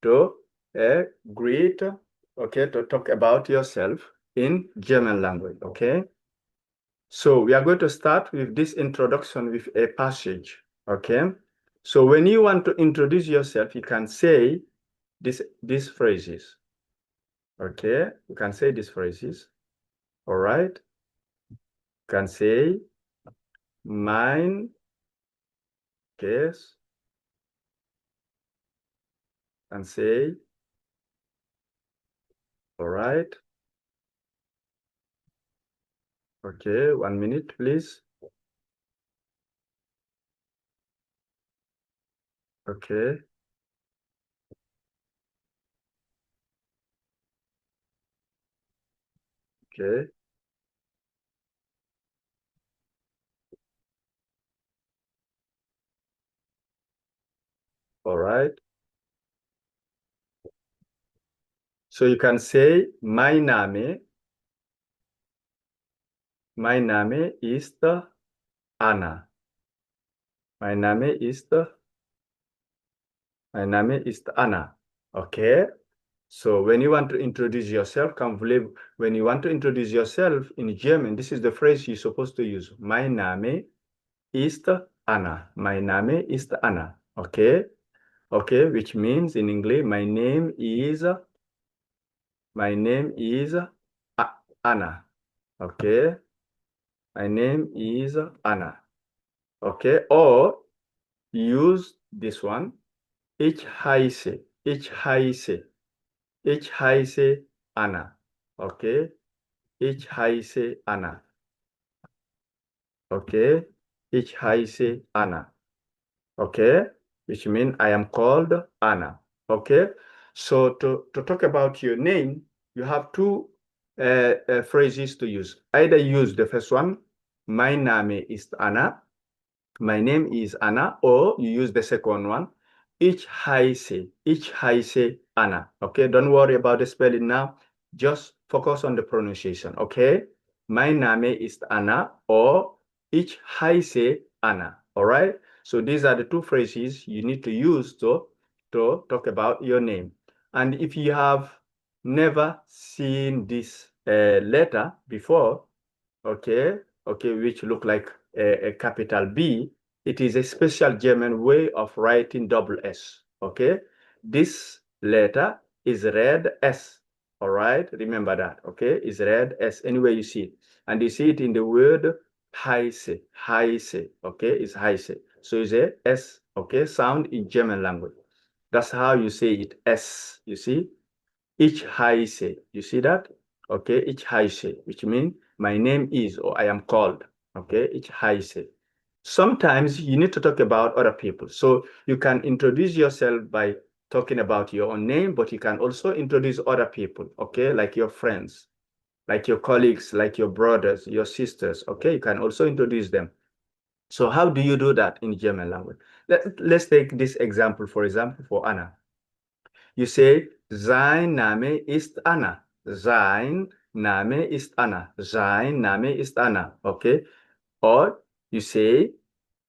to greet, okay, to talk about yourself in German language, okay? So we are going to start with this introduction with a passage, okay? So when you want to introduce yourself, you can say these phrases, okay? You can say these phrases, all right? You can say, mein, guess, and say, all right? Okay, 1 minute, please. Okay. Okay. All right. So you can say, mein Name ist Anna. Mein Name ist Anna. Okay. So when you want to introduce yourself, when you want to introduce yourself in German, this is the phrase you're supposed to use. Mein Name ist Anna. Mein Name ist Anna. Okay. Okay, which means in English, my name is Anna. Okay. My name is Anna. Okay. Or use this one. Ich heiße Anna. Okay. Ich heiße Anna. Okay. Ich heiße Anna. Okay. Which means I am called Anna. Okay. So to talk about your name, you have two phrases to use. Either use the first one, mein Name ist Anna. My name is Anna, or you use the second one, ich heiße Anna. Okay, don't worry about the spelling now. Just focus on the pronunciation, okay? Mein Name ist Anna, or ich heiße Anna, all right? So these are the two phrases you need to use to talk about your name. And if you have never seen this letter before, okay, which look like a capital B, it is a special German way of writing double S, okay? This letter is read S, all right? Remember that, okay? It's read S anywhere you see it. And you see it in the word heiße, okay? It's heiße. So it's a S, okay, sound in German language. That's how you say it, S, you see? Ich heiße, you see that? Okay, ich heiße, which means my name is or I am called. Okay, ich heiße. Sometimes you need to talk about other people. So you can introduce yourself by talking about your own name, but you can also introduce other people, okay, like your friends, like your colleagues, like your brothers, your sisters, okay? You can also introduce them. So how do you do that in German language? Let's take this example, for example, for Anna. You say, sein Name ist Anna. Sein Name ist Anna. Sein Name ist Anna. Okay? Or you say,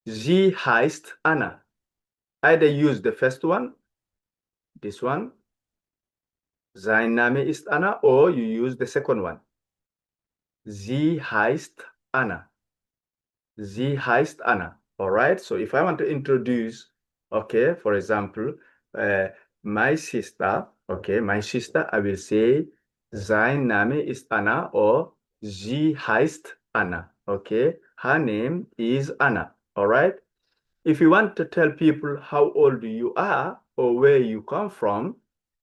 sie heißt Anna. Either use the first one, this one, sein Name ist Anna, or you use the second one. Sie heißt Anna. Sie heißt Anna. All right? So if I want to introduce, okay, for example, my sister, okay, my sister, I will say, sein Name ist Anna, or sie heißt Anna, okay? Her name is Anna, all right? If you want to tell people how old you are or where you come from,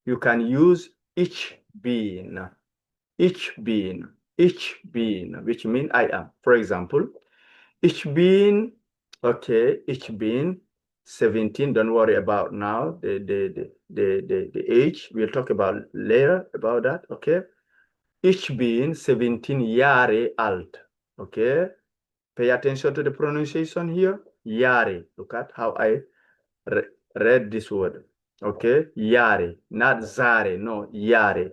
you can use ich bin, which means I am. For example, ich bin, okay, ich bin 17. Don't worry about now the age. We'll talk about later about that, okay? Ich bin 17 Jahre alt, okay? Pay attention to the pronunciation here. Jahre. Look at how I read this word, okay? Jahre, not Zare, no, Jahre,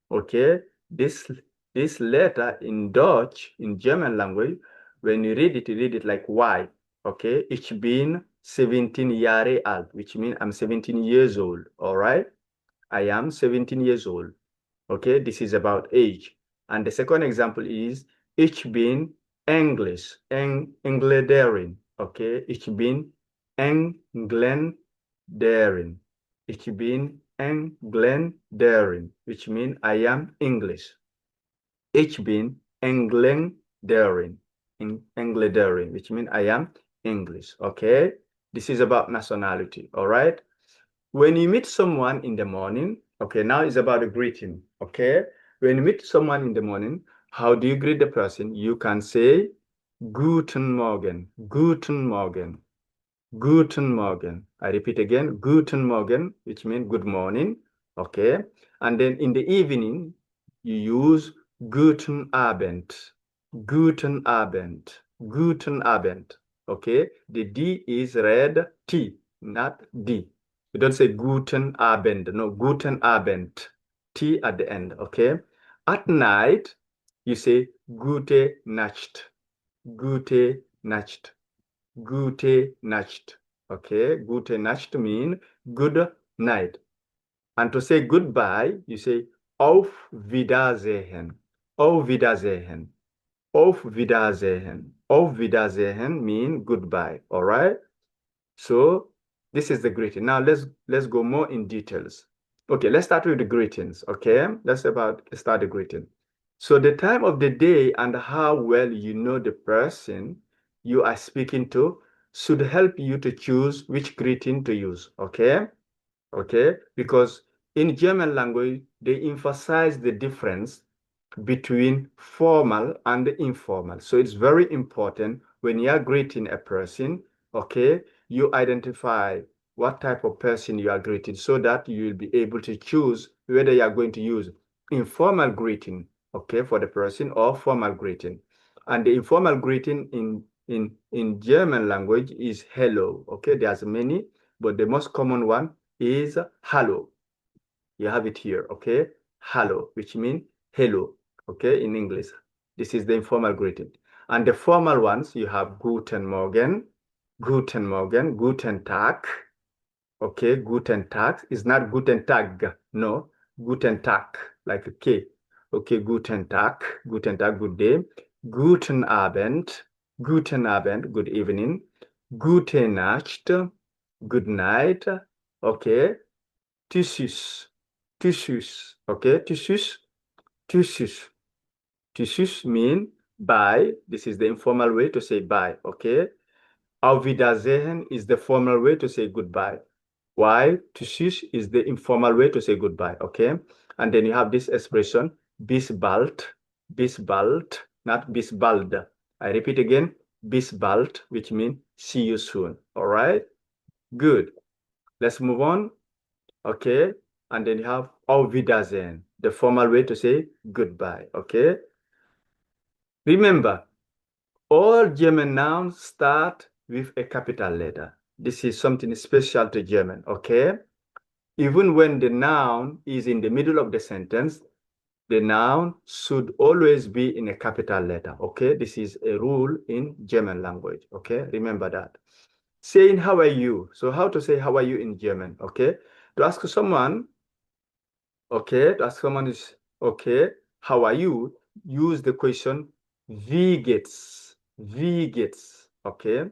okay? This letter in Dutch, in German language, when you read it like Y, okay? Ich bin 17 Jahre alt, which means I'm 17 years old, all right? I am 17 years old. Okay, this is about age. And the second example is ich bin English, Engländerin. Okay, ich bin Engländerin. Ich bin Engländerin, which means I am English. Ich bin Engländerin, Engländerin, which means I am English. Okay, this is about nationality. All right. When you meet someone in the morning, okay, now it's about a greeting, okay? When you meet someone in the morning, how do you greet the person? You can say, Guten Morgen, Guten Morgen, Guten Morgen. I repeat again, Guten Morgen, which means good morning, okay? And then in the evening, you use Guten Abend, Guten Abend, Guten Abend, okay? The D is red T, not D. You don't say Guten Abend, no, Guten Abend, T at the end, okay? At night, you say Gute Nacht, Gute Nacht, Gute Nacht, okay? Gute Nacht means good night. And to say goodbye, you say Auf Wiedersehen, Auf Wiedersehen, Auf Wiedersehen. Auf Wiedersehen means goodbye, all right? So this is the greeting. Now let's go more in details. Okay, let's start with the greetings, okay? Let's start the greeting. So the time of the day and how well you know the person you are speaking to should help you to choose which greeting to use, okay? Okay, because in German language, they emphasize the difference between formal and informal. So it's very important when you are greeting a person, okay, you identify what type of person you are greeting so that you will be able to choose whether you are going to use informal greeting, okay, for the person or formal greeting. And the informal greeting in German language is hello, okay? There's many, but the most common one is hallo. You have it here, okay? Hallo, which means hello, okay, in English. This is the informal greeting. And the formal ones, you have Guten Morgen, Guten Morgen, Guten Tag, okay? Guten Tag is not Guten Tag, no, Guten Tag, like a K. Okay, Guten Tag, Guten Tag, good day. Guten Abend, Guten Abend, good evening. Gute Nacht, good night, okay? Tschüss, tschüss, okay? Tschüss, tschüss. Tschüss mean bye. This is the informal way to say bye, okay? Auf Wiedersehen is the formal way to say goodbye. While tschüss is the informal way to say goodbye, okay? And then you have this expression, bis bald, not bis bald. I repeat again, bis bald, which means see you soon, all right? Good. Let's move on. Okay, and then you have Auf Wiedersehen, the formal way to say goodbye, okay? Remember, all German nouns start with a capital letter. This is something special to German, okay? Even when the noun is in the middle of the sentence, the noun should always be in a capital letter, okay? This is a rule in German language, okay? Remember that. Saying how are you? So how to say how are you in German, okay? To ask someone, okay, to ask someone is, okay, how are you? Use the question, wie geht's? Wie geht's? Okay,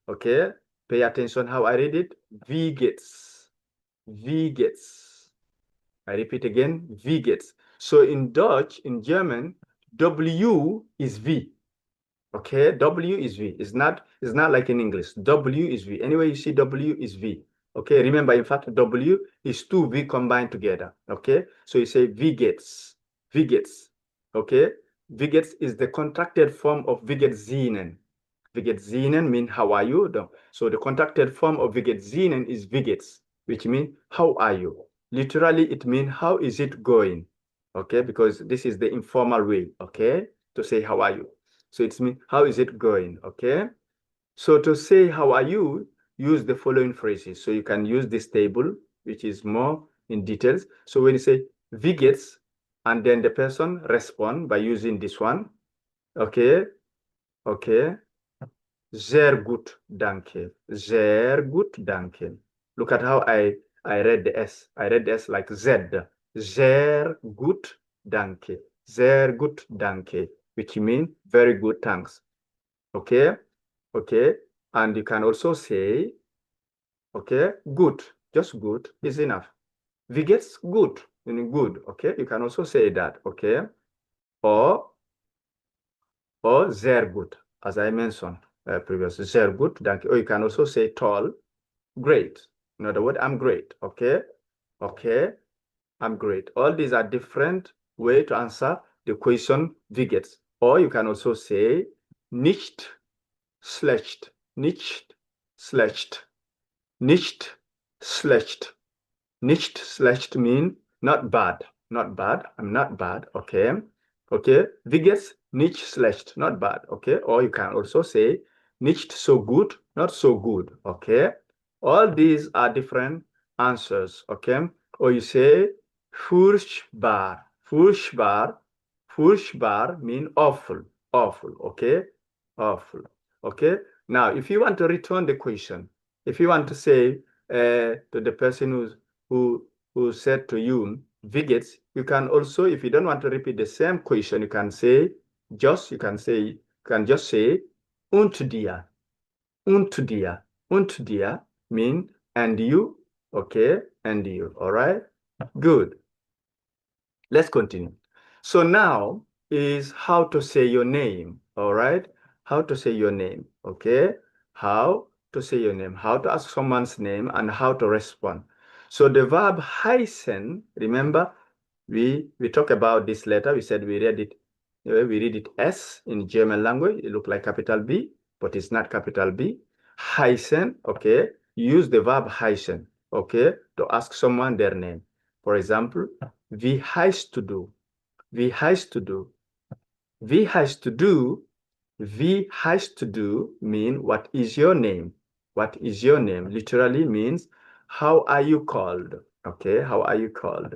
okay. Pay attention how I read it. Wie geht's? Wie geht's? I repeat again, wie geht's? So in Dutch, in German, W is V. Okay, W is V. It's not like in English. W is V. Anyway, you see W is V. Okay, remember, in fact, W is two V combined together. Okay, so you say wie geht's, wie geht's. Okay, wie geht's is the contracted form of wie geht's Ihnen. Wie geht's Ihnen means how are you? So the contracted form of wie geht's Ihnen is wie geht's, which means how are you? Literally, it means how is it going? Okay, because this is the informal way, okay, to say how are you. So it's mean, how is it going, okay? So to say, how are you, use the following phrases. So you can use this table, which is more in details. So when you say, wie geht's, and then the person respond by using this one, okay, okay, sehr gut, danke, sehr gut, danke. Look at how I I read the S. I read the S like Z. Sehr gut, danke. Sehr gut, danke, which means very good, thanks. Okay? Okay? And you can also say, okay, good, just good is enough. Wie geht's gut, meaning good, okay? You can also say that, okay? Or sehr gut, as I mentioned previously, sehr gut, danke. Or you can also say tall, great. In other words, I'm great, okay? Okay, I'm great. All these are different ways to answer the question wie geht's. Or you can also say nicht schlecht, nicht schlecht, nicht schlecht. Nicht schlecht mean not bad, not bad. I'm not bad, okay? Okay, wie geht's? Nicht schlecht, not bad, okay? Or you can also say nicht so gut, not so good, okay? All these are different answers, okay? Or you say furchtbar, furchtbar, furchtbar mean awful, awful, okay? Awful, okay? Now, if you want to return the question, if you want to say to the person who said to you, wie geht's, you can also, if you don't want to repeat the same question, you can just say, und dir, und dir, und dir mean, and you, okay, and you, all right? Good. Let's continue. So now is how to say your name, all right? How to say your name, okay? How to say your name, how to ask someone's name, and how to respond. So the verb heißen, remember, we talked about this letter. We said we read it S in German language. It looked like capital B, but it's not capital B. Heißen, okay? Use the verb heißen, okay, to ask someone their name. For example, wie heißt du? Wie heißt du? Wie heißt du? Wie heißt du mean what is your name? What is your name? Literally means how are you called? Okay, how are you called?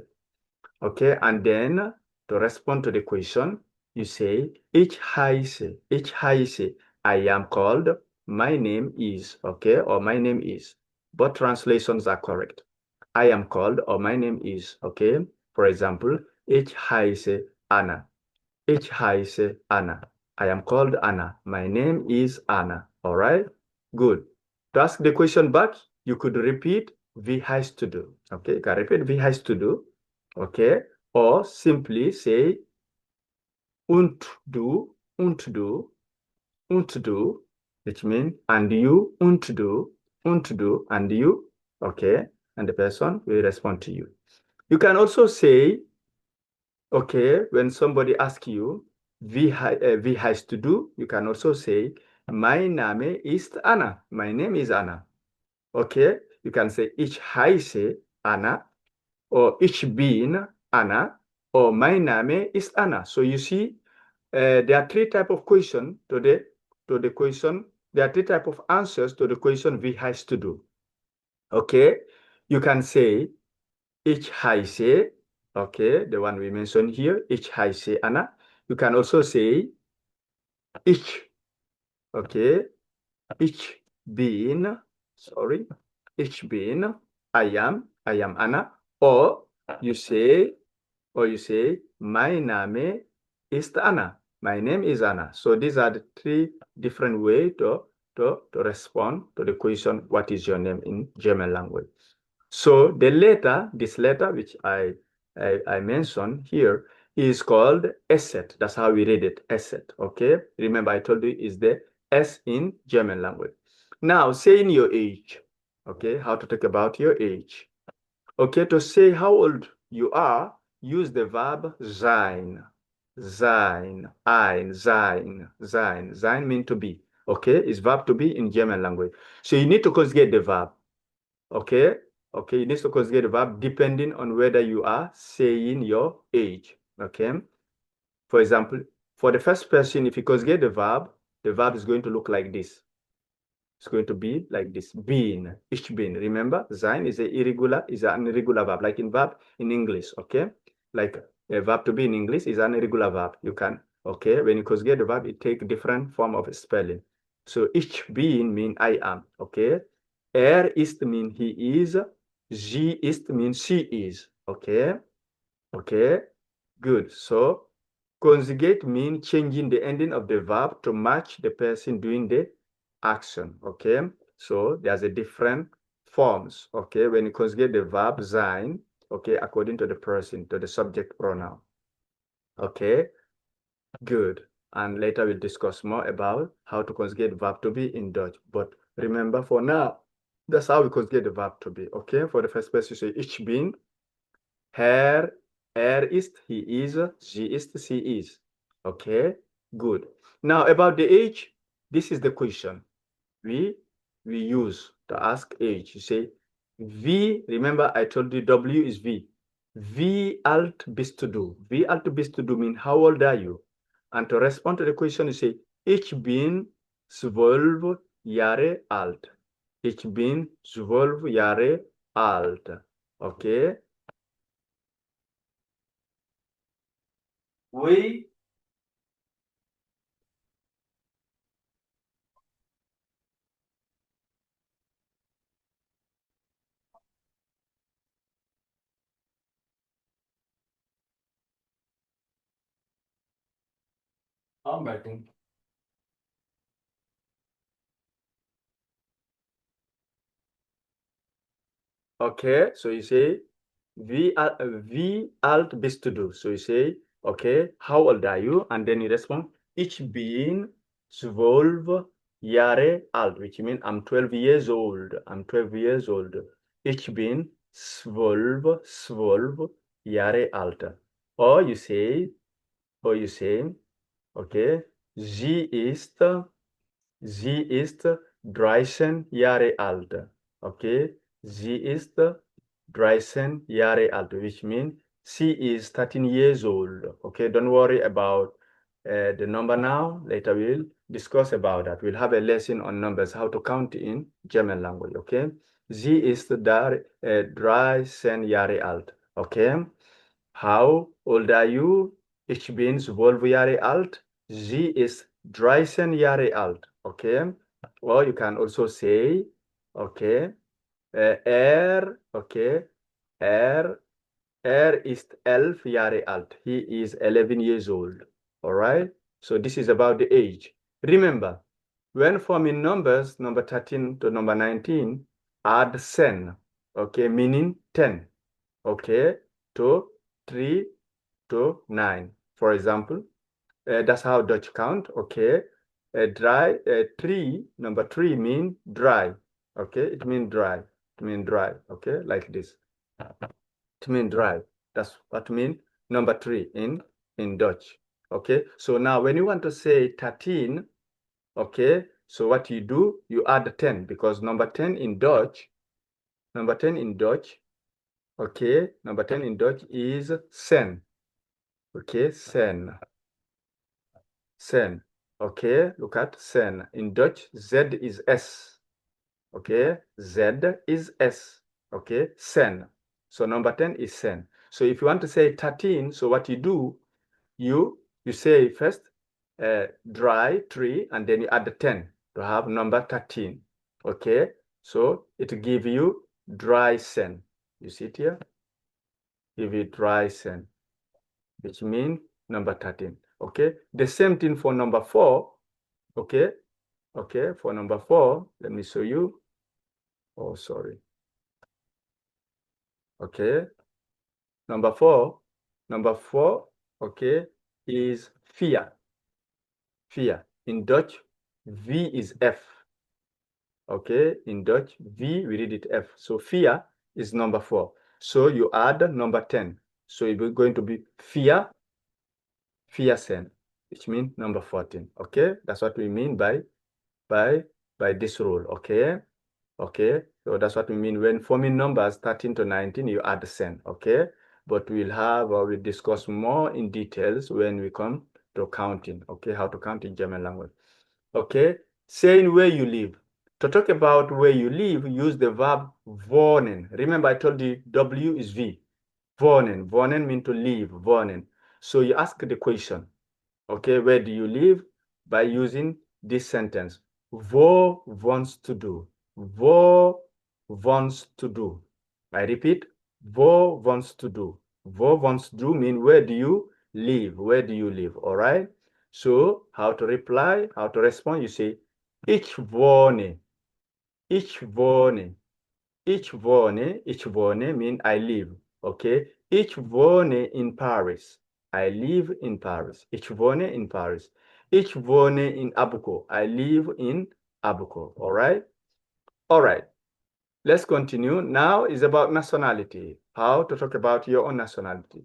Okay, and then to respond to the question, you say, ich heiße, I am called, my name is, okay, or my name is. Both translations are correct. I am called, or my name is, okay? For example, ich heiße Anna. Ich heiße Anna. I am called Anna. My name is Anna. All right? Good. To ask the question back, you could repeat wie heißt du. Okay, you can repeat wie heißt du. Okay? Or simply say und du, which means and you, und du, and you. Okay? And the person will respond to you. You can also say, okay, when somebody asks you, wie heißt du, you can also say, mein Name ist Anna. My name is Anna. Okay, you can say, ich heiße Anna, or ich bin Anna, or mein Name ist Anna. So you see, there are three types of question to the question. There are three types of answers to the question, wie heißt du? Okay, you can say, ich heiße, okay, the one we mentioned here, ich heiße Anna. You can also say, ich, okay, ich bin, sorry, ich bin, I am Anna. Or you say, my Name ist Anna. My name is Anna. So these are the three different ways to respond to the question, what is your name in German language? So the letter, this letter, which I mentioned here, is called Esset. That's how we read it, Esset, okay? Remember, I told you is the S in German language. Now, saying your age, okay? How to talk about your age. Okay, to say how old you are, use the verb sein. Sein, sein. Sein means to be, okay? It's verb to be in German language. So you need to conjugate the verb, okay? Okay, you need to conjugate the verb depending on whether you are saying your age, okay? For example, for the first person, if you conjugate the verb is going to look like this. It's going to be like this, bin, ich bin. Remember, sein is an irregular verb, like in verb in English, okay? Like a verb to be in English is an irregular verb. You can, okay? When you conjugate the verb, it takes different form of spelling. So ich bin mean I am, okay? Ist mean he is. She ist means she is. Okay. Okay. Good. So conjugate means changing the ending of the verb to match the person doing the action. Okay. So there's a different forms. Okay. When you conjugate the verb sein, okay, according to the person, to the subject pronoun. Okay. Good. And later we'll discuss more about how to conjugate verb to be in Dutch. But remember, for now, that's how we conjugate the verb to be. Okay. For the first person, you say ich bin, er ist, he is, she is, she is. Okay. Good. Now about the age, this is the question we use to ask age. You say V. Remember, I told you W is V. Wie alt bist du? Wie alt bist du mean how old are you? And to respond to the question, you say, ich bin 12 Jahre alt. Ich bin 12 Jahre alt. Okay? We. I'm writing. Okay, so you say, wie alt bist du? So you say, okay, how old are you? And then you respond, ich bin 12 Jahre alt, which means I'm 12 years old. I'm 12 years old. Ich bin 12 Jahre alt. Or you say, okay, sie ist 13 Jahre alt. Okay, sie ist 13 Jahre alt, which means she is 13 years old. Okay, don't worry about the number now. Later we'll discuss about that. We'll have a lesson on numbers, how to count in German language. Okay, sie ist 13 Jahre alt. Okay, how old are you? Ich bin 12 Jahre alt. Sie ist 13 Jahre alt. Okay, or you can also say, okay, okay, ist 11 Jahre alt. He is 11 years old. All right. So this is about the age. Remember, when forming numbers, number 13 to number 19, add sen. Okay, meaning 10. Okay, to 3 to 9. For example, that's how Dutch count. Okay, number three mean dry. Okay, it means dry. It means dry. Okay, like this. It means dry. That's what mean number three in Dutch. Okay, so now when you want to say 13, okay, so what you do, you add 10 because number 10 in Dutch, okay, number 10 in Dutch is sen. Okay, sen. Sen. Okay, look at sen. In Dutch, Z is S. Okay, Z is S. Okay, sen. So number 10 is sen. So if you want to say 13, so what you do, you say first dry 3 and then you add the 10 to have number 13. Okay, so it give you dry sen. You see it here? Give you dry sen, which means number 13. Okay, the same thing for number 4. Okay, okay, for number 4, let me show you. Oh, sorry. Okay, number 4, okay, is fear. Fear. In Dutch, V is F. Okay, in Dutch, V, we read it F. So fear is number 4. So you add number 10. So it's going to be fear, sen, which means number 14. Okay, that's what we mean by this rule. Okay, okay, so that's what we mean when forming numbers 13 to 19, you add sen. Okay, but we'll discuss more in details when we come to counting. Okay, how to count in German language. Okay, saying where you live. To talk about where you live, use the verb wohnen. Remember, I told you W is V. Wohnen. Wohnen means to live. Wohnen. So you ask the question, okay, where do you live? By using this sentence. Wo wohnst du? Wo wohnst du? I repeat, wo wohnst du? Wo wohnst du mean where do you live? Where do you live? All right. So how to reply, how to respond? You say, ich wohne. Ich wohne. Ich wohne. Ich wohne mean I live. Okay. Ich wohne in Paris. I live in Paris. Ich wohne in Paris. Ich wohne in Abuko. I live in Abuko. All right. All right. Let's continue. Now is about nationality. How to talk about your own nationality.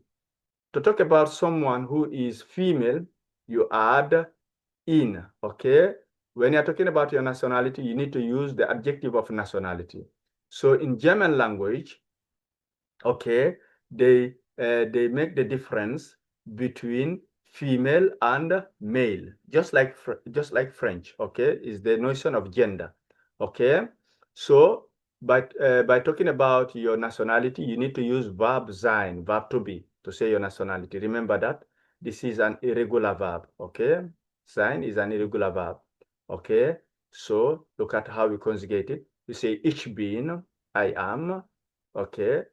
To talk about someone who is female, you add in, okay? When you're talking about your nationality, you need to use the adjective of nationality. So in German language, okay, they make the difference between female and male, just like French, okay? Is the notion of gender, okay? So by talking about your nationality, you need to use verb sein, verb to be, to say your nationality. Remember that this is an irregular verb, okay? Sein is an irregular verb, okay? So look at how we conjugate it. You say ich bin, I am, okay?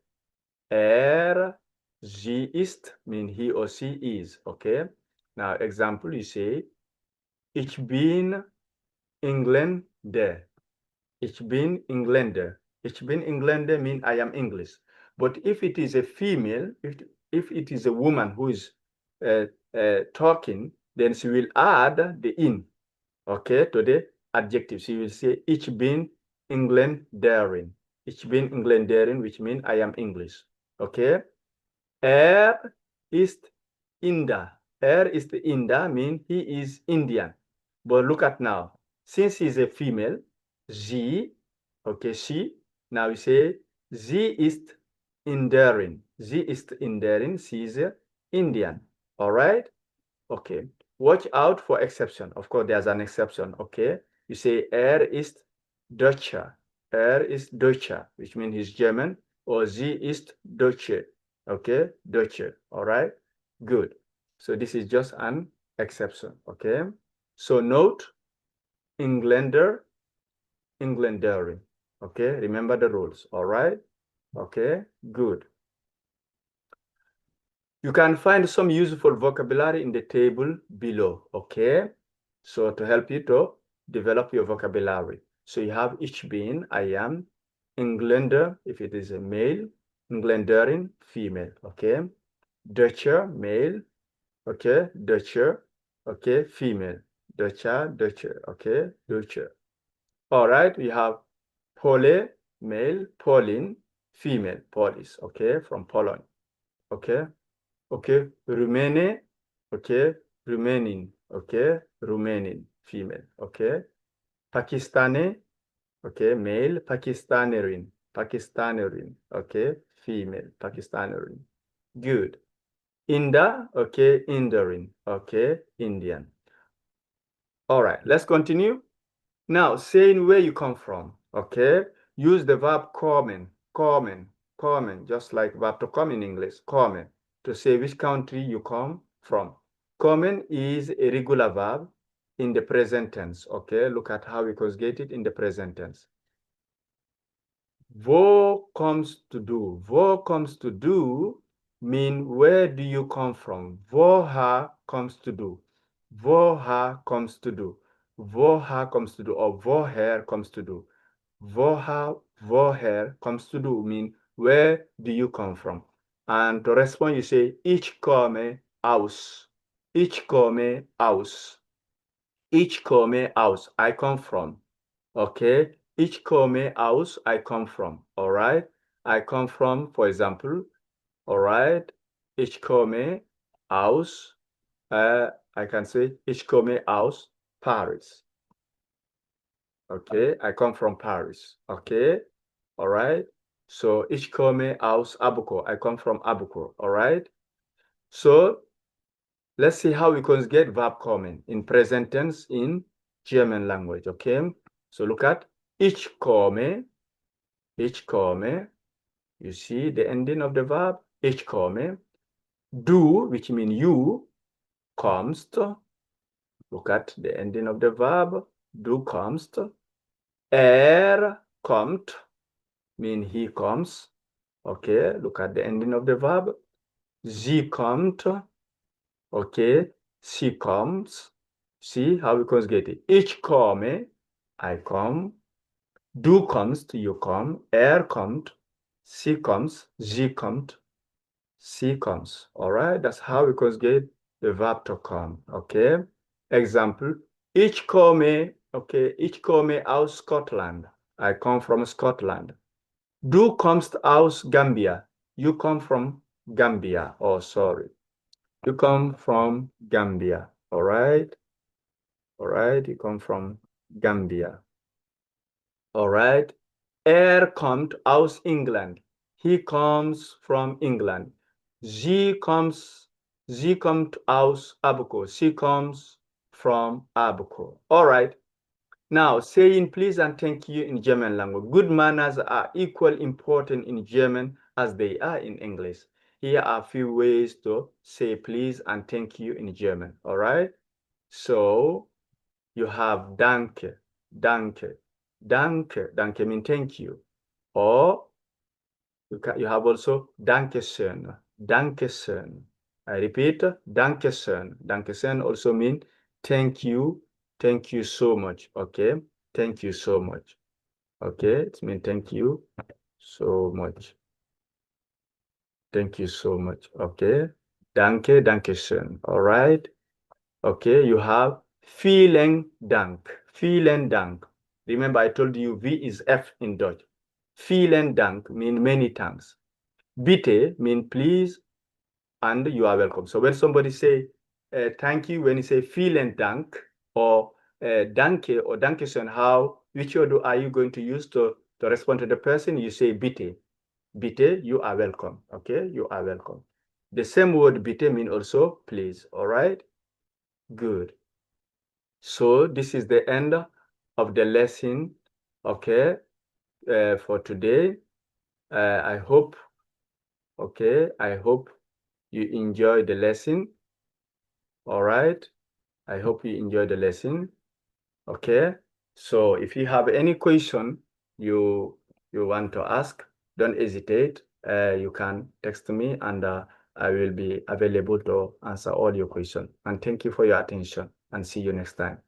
Sie ist mean he or she is, okay? Now example, you say ich bin Engländer. Ich bin Engländer. Ich bin Engländer mean I am English. But if it is a female, if it is a woman who is talking, then she will add the in, okay, to the adjective. She will say ich bin Engländerin. Ich bin Engländerin, which means I am English, okay? Ist Inder. Ist Inder mean he is Indian. But look at now. Since he's a female, sie, okay, she, now we say sie ist Inderin. Sie ist Inderin, she is Indian. All right? Okay. Watch out for exception. Of course, there's an exception, okay? You say ist Deutscher. Ist Deutscher, which means he's German, or sie ist Deutsche. Okay, Deutsche, all right? Good. So this is just an exception, okay? So note, Engländer, Engländerin, okay? Remember the rules, all right? Okay, good. You can find some useful vocabulary in the table below, okay? So to help you to develop your vocabulary. So you have ich bin, I am, Engländer, if it is a male, Engländerin, female, okay? Deutscher, male, okay? Deutscher, okay? Female. Deutscher, Deutsche, okay? Deutsche. All right, we have Pole, male, Pauline, female, Polish, okay? From Poland, okay? Okay, Rumene, okay? Rumenin, okay? Rumenin, female, okay? Pakistani, okay? Male, Pakistanerin, Pakistanerin, okay? Female, Pakistanerin. Good. Inda, okay, Indarin, okay, Indian. All right, let's continue. Now, saying where you come from, okay? Use the verb kommen, just like verb to come in English, kommen, to say which country you come from. Kommen is a regular verb in the present tense, okay? Look at how we conjugate it in the present tense. Wo kommst du? Wo kommst du mean where do you come from? Woher kommst du? Woher kommst du? Woher kommst du? Or woher kommst du? Woher kommst du mean where do you come from? And to respond, you say ich komme aus. Ich komme aus. Ich komme aus. I come from. Okay. Ich komme aus, I come from, all right? I come from, for example, all right? Ich komme aus, I can say, ich komme aus Paris. Okay, I come from Paris, okay? All right? So, ich komme aus Abuko, I come from Abuko, all right? So, let's see how we conjugate verb kommen in present tense in German language, okay? So, look at ich komme, you see the ending of the verb, ich komme. Du, which means you, kommst. Look at the ending of the verb, du kommst. Kommt, mean he comes. Okay, look at the ending of the verb. Sie kommt. Okay, she comes. See how we conjugate it. Ich komme, I come. Du kommst, you come. Er kommt, sie kommt, sie kommt, she comes. All right, that's how we conjugate the verb to come. Okay, example. Ich komme, okay, ich komme aus Scotland. I come from Scotland. Du kommst aus Gambia. You come from Gambia. Oh, sorry. You come from Gambia. All right. All right. You come from Gambia. All right. Kommt aus England. He comes from England. Sie kommt aus Abuko. She comes from Abuko. All right. Now, saying please and thank you in German language. Good manners are equally important in German as they are in English. Here are a few ways to say please and thank you in German, all right? So, you have danke, danke, danke, danke means thank you. Or, you have also danke schön, danke schön. I repeat, danke schön. Danke schön also means thank you so much, okay? Thank you so much. Okay, it means thank you so much. Thank you so much. Okay. Danke, danke schön. All right. Okay, you have vielen Dank. Vielen Dank. Remember, I told you V is F in Dutch. Vielen Dank means many thanks. Bitte means please and you are welcome. So when somebody say thank you, when you say vielen Dank or danke or dankeschön, which word are you going to use to respond to the person? You say bitte. Bitte, you are welcome. Okay, you are welcome. The same word bitte mean also please. All right, good. So this is the end of the lesson. Okay, for today. I hope you enjoy the lesson. All right. I hope you enjoy the lesson. Okay. So if you have any question you want to ask, don't hesitate. You can text me and I will be available to answer all your questions. And thank you for your attention and see you next time.